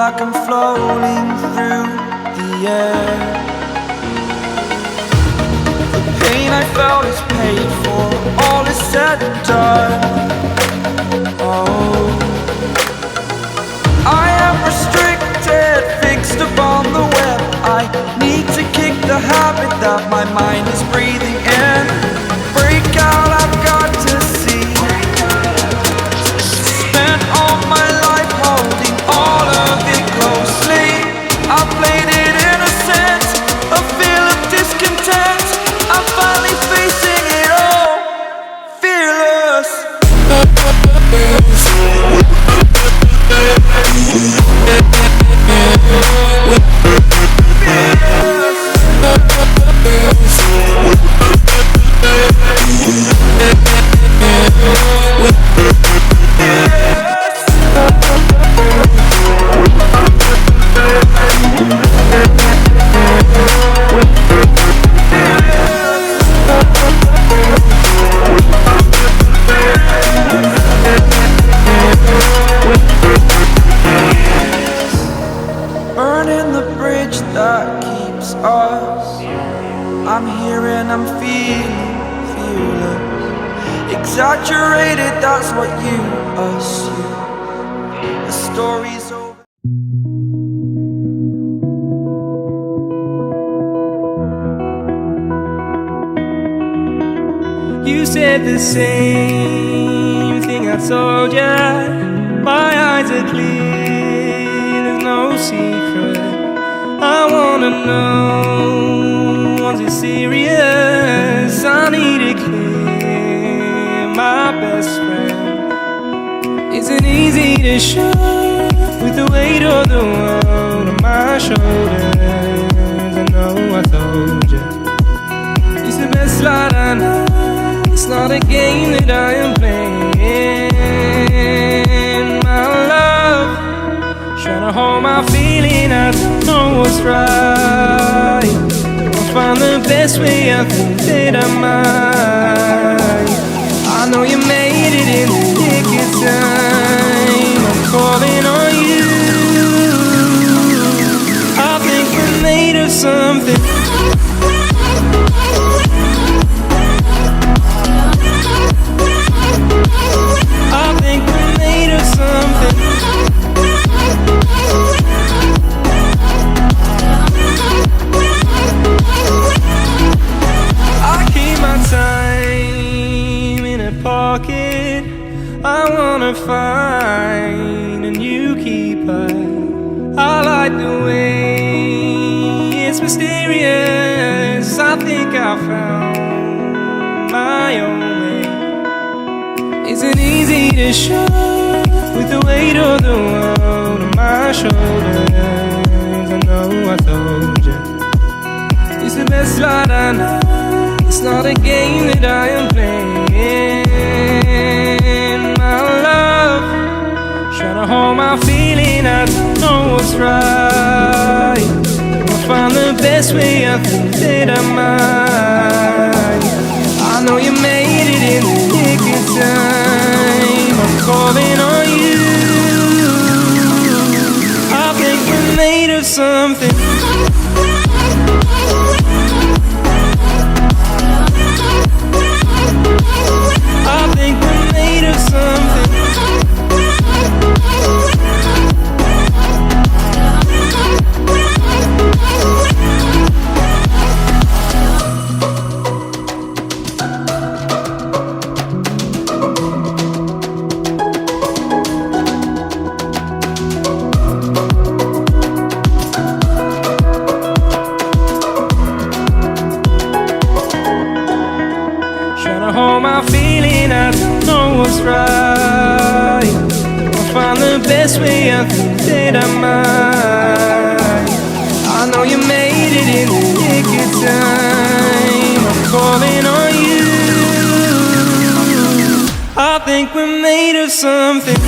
like I'm floating through the air. The pain I felt is paid for, all is said and done. Oh, I am restricted, fixed upon the web. I need to kick the habit that my mind is breathing in. Break out, I've got to see. Spent all my life holding all of it closely. I played it innocent, a feel of discontent. I'm finally facing it all, fearless. Burning the bridge that keeps us. I'm here and I'm feeling fearless. Exaggerated, that's what you assume. The story's over. You said the same thing I told ya. My eyes are clear, there's no secret. I wanna know, was it serious? I need it clear, my best friend. Isn't easy to show with the weight of the world on my shoulders. I know I told you, it's the best light I know. It's not a game that I am playing, my love. Trying to hold my feeling, I don't know what's right. I'll find the best way, I think that I might. I know you made it in the nick of time. I'm calling on you. I think we're made of something. I think we're made of something. I keep my time in a pocket. I wanna find a new keeper. I like the way it's mysterious. I think I found my own way. Isn't easy to show with the weight of the world on my shoulders. I know I told you, it's the best light I know. It's not a game that I am playing, my love. Trying to hold my feeling, I don't know what's right. I'll find the best way, I think that I might. I know you made it in the nick of time. I'm calling on you. I think we're made of something. I think we're made of something. Hold my feeling, I don't know what's right. I'll find the best way, I think that I might. I know you made it in the nick of time. I'm calling on you. I think we're made of something.